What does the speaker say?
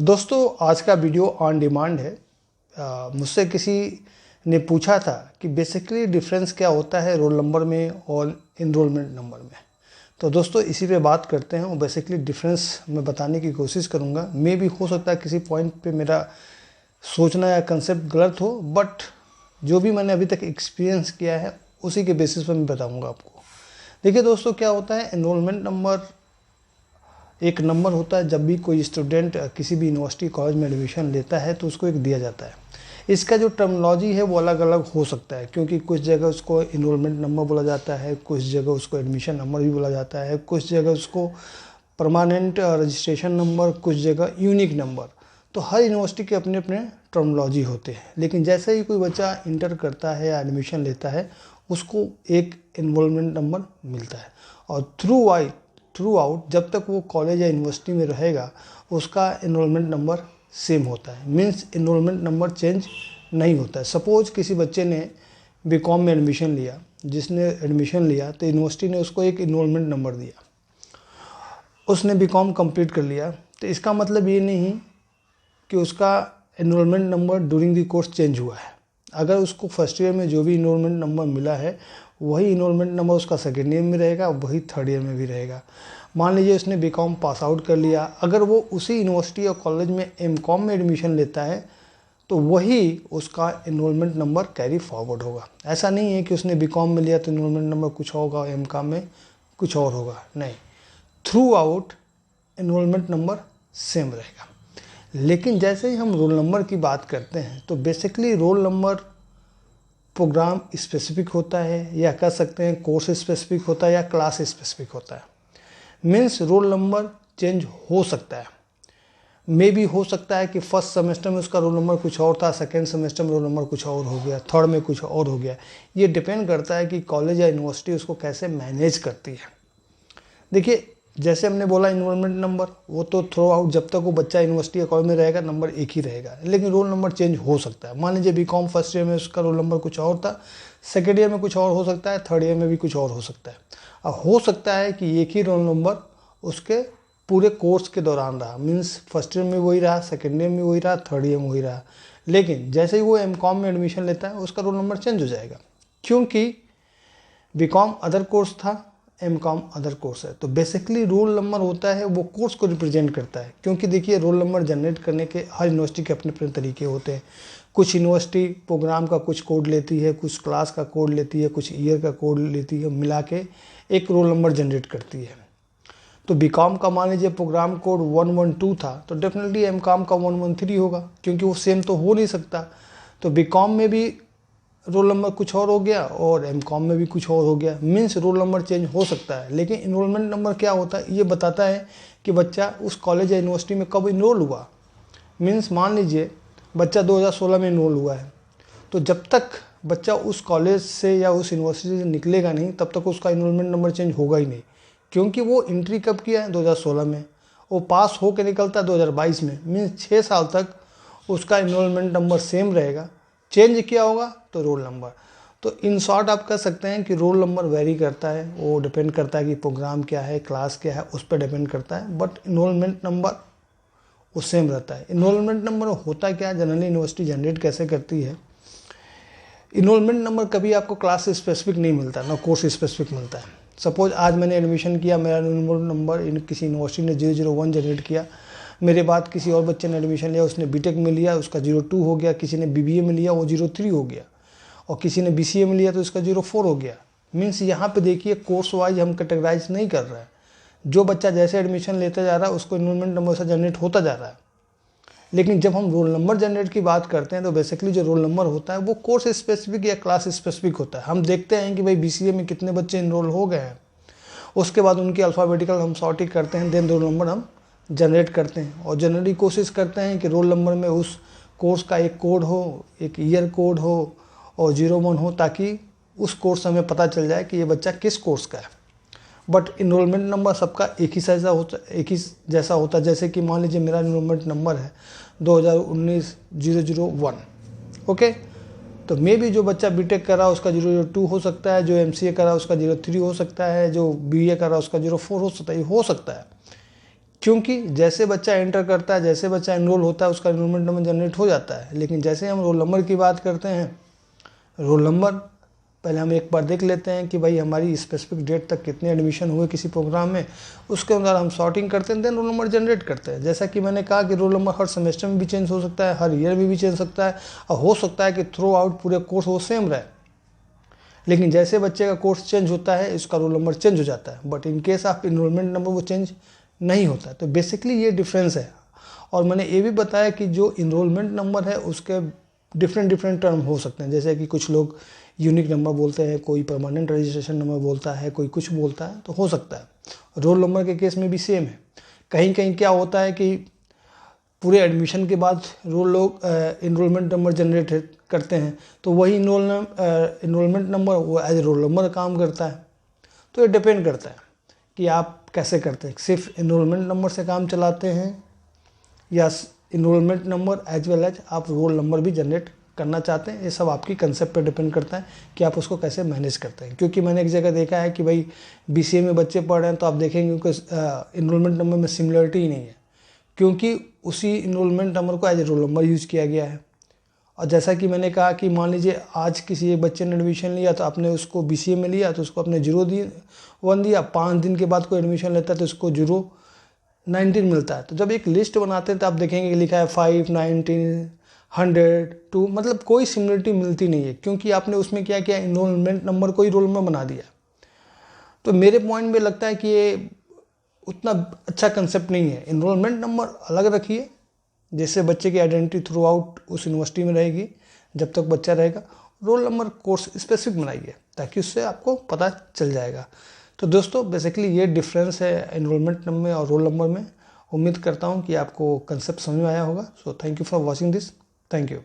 दोस्तों आज का वीडियो ऑन डिमांड है। मुझसे किसी ने पूछा था कि बेसिकली डिफरेंस क्या होता है रोल नंबर में और इनरोलमेंट नंबर में। तो दोस्तों इसी पे बात करते हैं और बेसिकली डिफरेंस मैं बताने की कोशिश करूँगा। मे भी हो सकता है किसी पॉइंट पे मेरा सोचना या कंसेप्ट गलत हो, बट जो भी मैंने अभी तक एक्सपीरियंस किया है उसी के बेसिस पर मैं बताऊँगा आपको। देखिए दोस्तों, क्या होता है इनरोलमेंट नंबर एक नंबर होता है। जब भी कोई स्टूडेंट किसी भी यूनिवर्सिटी कॉलेज में एडमिशन लेता है तो उसको एक दिया जाता है। इसका जो टर्मिनोलॉजी है वो अलग अलग हो सकता है, क्योंकि कुछ जगह उसको इनरोलमेंट नंबर बोला जाता है, कुछ जगह उसको एडमिशन नंबर भी बोला जाता है, कुछ जगह उसको परमानेंट रजिस्ट्रेशन नंबर, कुछ जगह यूनिक नंबर। तो हर यूनिवर्सिटी के अपने अपने टर्मिनोलॉजी होते हैं। लेकिन जैसे ही कोई बच्चा इंटर करता है या एडमिशन लेता है उसको एक इनरोलमेंट नंबर मिलता है, और थ्रू आउट जब तक वो कॉलेज या यूनिवर्सिटी में रहेगा उसका इनरोलमेंट नंबर सेम होता है। मीन्स इनरोलमेंट नंबर चेंज नहीं होता है। सपोज किसी बच्चे ने बीकॉम में एडमिशन लिया, जिसने एडमिशन लिया तो यूनिवर्सिटी ने उसको एक इनरोलमेंट नंबर दिया, उसने बीकॉम कंप्लीट कर लिया, तो इसका मतलब ये नहीं कि उसका enrolment number during the course change हुआ है। अगर उसको फर्स्ट ईयर में जो भी इनरोलमेंट नंबर मिला है वही इनरोलमेंट नंबर उसका सेकेंड ईयर में रहेगा, वही थर्ड ईयर में भी रहेगा। मान लीजिए उसने बीकॉम पास आउट कर लिया, अगर वो उसी यूनिवर्सिटी और कॉलेज में एमकॉम में एडमिशन लेता है तो वही उसका इनरोलमेंट नंबर कैरी फॉरवर्ड होगा। ऐसा नहीं है कि उसने बीकॉम में लिया तो इनरोलमेंट नंबर कुछ होगा, एमकॉम में कुछ और होगा, नहीं। Throughout enrolment number same रहेगा। लेकिन जैसे ही हम रोल नंबर की बात करते हैं तो basically roll number programme specific होता है, या कह सकते हैं कोर्स स्पेसिफिक होता है, या क्लास स्पेसिफिक होता है। मीन्स रोल नंबर चेंज हो सकता है। मे भी हो सकता है कि फर्स्ट सेमेस्टर में उसका रोल नंबर कुछ और था, सेकेंड सेमेस्टर में रोल नंबर कुछ और हो गया, थर्ड में कुछ और हो गया। ये डिपेंड करता है कि कॉलेज या यूनिवर्सिटी उसको कैसे मैनेज करती है। देखिए, जैसे हमने बोला इनरोलमेंट नंबर वो तो थ्रू आउट जब तक वो बच्चा यूनिवर्सिटी या कॉलेज में रहेगा नंबर एक ही रहेगा, लेकिन रोल नंबर चेंज हो सकता है। मान लीजिए बीकॉम फर्स्ट ईयर में उसका रोल नंबर कुछ और था, सेकेंड ईयर में कुछ और हो सकता है, थर्ड ईयर में भी कुछ और हो सकता है। अब हो सकता है कि एक ही रोल नंबर उसके पूरे कोर्स के दौरान रहा, मीन्स फर्स्ट ईयर में वही रहा, सेकेंड ईयर में वही रहा, थर्ड ईयर में वही रहा। लेकिन जैसे ही वो एमकॉम में एडमिशन लेता है उसका रोल नंबर चेंज हो जाएगा, क्योंकि बीकॉम अदर कोर्स था, एमकॉम अदर कोर्स है। तो बेसिकली रोल नंबर होता है वो कोर्स को रिप्रेजेंट करता है। क्योंकि देखिए, रोल नंबर जनरेट करने के हर यूनिवर्सिटी के अपने अपने तरीके होते हैं। कुछ यूनिवर्सिटी प्रोग्राम का कुछ कोड लेती है, कुछ क्लास का कोड लेती है, कुछ ईयर का कोड लेती है, मिला के एक रोल नंबर जनरेट करती है। तो बीकॉम का मान लीजिए प्रोग्राम कोड 112 था, तो डेफिनेटली एमकॉम का 113 होगा, क्योंकि वो सेम तो हो नहीं सकता। तो बीकॉम में भी रोल नंबर कुछ और हो गया और एमकॉम में भी कुछ और हो गया। मीन्स रोल नंबर चेंज हो सकता है। लेकिन इनरोलमेंट नंबर क्या होता है, ये बताता है कि बच्चा उस कॉलेज या यूनिवर्सिटी में कब इनरोल हुआ। मीन्स मान लीजिए बच्चा 2016 में इनरोल हुआ है, तो जब तक बच्चा उस कॉलेज से या उस यूनिवर्सिटी से निकलेगा नहीं तब तक उसका इनरोलमेंट नंबर चेंज होगा ही नहीं, क्योंकि वो एंट्री कब किया है 2016 में, वो पास होकर निकलता है 2022 में। मीन्स 6 साल तक उसका इनरोलमेंट नंबर सेम रहेगा। चेंज किया होगा तो रोल नंबर। तो इन शॉर्ट आप कह सकते हैं कि रोल नंबर वेरी करता है, वो डिपेंड करता है कि प्रोग्राम क्या है, क्लास क्या है, उस पर डिपेंड करता है। बट इनरोलमेंट नंबर वो सेम रहता है। इनरोलमेंट नंबर होता क्या है, जनरली यूनिवर्सिटी जनरेट कैसे करती है। इनरोलमेंट नंबर कभी आपको क्लास स्पेसिफिक नहीं मिलता, ना कोर्स स्पेसिफिक मिलता है। सपोज आज मैंने एडमिशन किया, मेरा इनरोलमेंट नंबर किसी यूनिवर्सिटी ने 001 जनरेट किया, मेरे बाद किसी और बच्चे ने एडमिशन लिया, उसने बीटेक में लिया, उसका 02 हो गया, किसी ने बीबीए में लिया वो 03 हो गया, और किसी ने बीसीए में लिया तो उसका 04 हो गया। मीन्स यहाँ पे देखिए कोर्स वाइज हम कैटेगराइज नहीं कर रहे हैं। जो बच्चा जैसे एडमिशन लेता जा रहा है उसको इनरोलमेंट नंबर से जनरेट होता जा रहा है। लेकिन जब हम रोल नंबर जनरेट की बात करते हैं तो बेसिकली जो रोल नंबर होता है वो कोर्स स्पेसिफिक या क्लास स्पेसिफिक होता है। हम देखते हैं कि भाई बीसीए में कितने बच्चे इनरोल हो गए हैं, उसके बाद उनकी अल्फ़ाबेटिकल हम सॉर्टिंग करते हैं, देन रोल नंबर हम जनरेट करते हैं। और जनरली कोशिश करते हैं कि रोल नंबर में उस कोर्स का एक कोड हो, एक ईयर कोड हो और 01 हो, ताकि उस कोर्स से हमें पता चल जाए कि ये बच्चा किस कोर्स का है। बट इनरोलमेंट नंबर सबका एक ही जैसा होता है। जैसे कि मान लीजिए मेरा इनरोलमेंट नंबर है 2019-001, ओके। तो मे भी जो बच्चा बीटेक कर रहा है उसका 002 हो सकता है, जो एमसीए कर रहा है उसका 03 हो सकता है, जो बीए कर रहा है उसका 04 हो सकता है। क्योंकि जैसे बच्चा एंटर करता है, जैसे बच्चा एनरोल होता है, उसका एनरोलमेंट नंबर जनरेट हो जाता है। लेकिन जैसे हम रोल नंबर की बात करते हैं, रोल नंबर पहले हम एक बार देख लेते हैं कि भाई हमारी स्पेसिफिक डेट तक कितने एडमिशन हुए किसी प्रोग्राम में, उसके अनुसार हम सॉर्टिंग करते हैं, देन रोल नंबर जनरेट करते हैं। जैसा कि मैंने कहा कि रोल नंबर हर सेमेस्टर में भी चेंज हो सकता है, हर ईयर में भी चेंज हो सकता है, और हो सकता है कि थ्रू आउट पूरे कोर्स वो सेम रहे, लेकिन जैसे बच्चे का कोर्स चेंज होता है उसका रोल नंबर चेंज हो जाता है। But in case of enrolment number वो चेंज नहीं होता है। तो बेसिकली ये डिफरेंस है। और मैंने ये भी बताया कि जो इनरोलमेंट नंबर है उसके डिफरेंट टर्म हो सकते हैं, जैसे कि कुछ लोग यूनिक नंबर बोलते हैं, कोई परमानेंट रजिस्ट्रेशन नंबर बोलता है, कोई कुछ बोलता है, तो हो सकता है। रोल नंबर के केस में भी सेम है। कहीं कहीं क्या होता है कि पूरे एडमिशन के बाद लोग इनरोलमेंट नंबर जनरेट करते हैं, तो वही इनरोलमेंट नंबर वो एज ए रोल नंबर काम करता है। तो ये डिपेंड करता है कि आप कैसे करते हैं, सिर्फ इनरोलमेंट नंबर से काम चलाते हैं या enrolment number as well as आप रोल नंबर भी जनरेट करना चाहते हैं। ये सब आपकी कंसेप्ट पे डिपेंड करता है कि आप उसको कैसे मैनेज करते हैं। क्योंकि मैंने एक जगह देखा है कि भाई BCA में बच्चे पढ़ रहे हैं, तो आप देखेंगे कि इनरोलमेंट नंबर में सिमिलरिटी ही नहीं है, क्योंकि उसी इनरोलमेंट नंबर को as a roll number use किया गया है। और जैसा कि मैंने कहा कि मान लीजिए आज किसी एक बच्चे ने एडमिशन लिया, तो आपने उसको BCA में लिया तो उसको आपने 0-1 दिया, 5 दिन के बाद कोई एडमिशन लेता है तो उसको 0-19 मिलता है। तो जब एक लिस्ट बनाते हैं तो आप देखेंगे कि लिखा है 5, 19, 100, 2, मतलब कोई सिमिलरिटी मिलती नहीं है, क्योंकि आपने उसमें क्या किया, इनरोलमेंट नंबर को ही रोल नंबर बना दिया। तो मेरे पॉइंट में लगता है कि ये उतना अच्छा कंसेप्ट नहीं है। इनरोलमेंट नंबर अलग रखिए, जिससे बच्चे की आइडेंटिटी थ्रू आउट उस यूनिवर्सिटी में रहेगी जब तक बच्चा रहेगा। रोल नंबर कोर्स स्पेसिफिक बनाइए ताकि उससे आपको पता चल जाएगा। तो दोस्तों बेसिकली ये डिफरेंस है इनरोलमेंट नंबर में और रोल नंबर में। उम्मीद करता हूँ कि आपको कंसेप्ट समझ में आया होगा। So thank you for watching this. Thank you.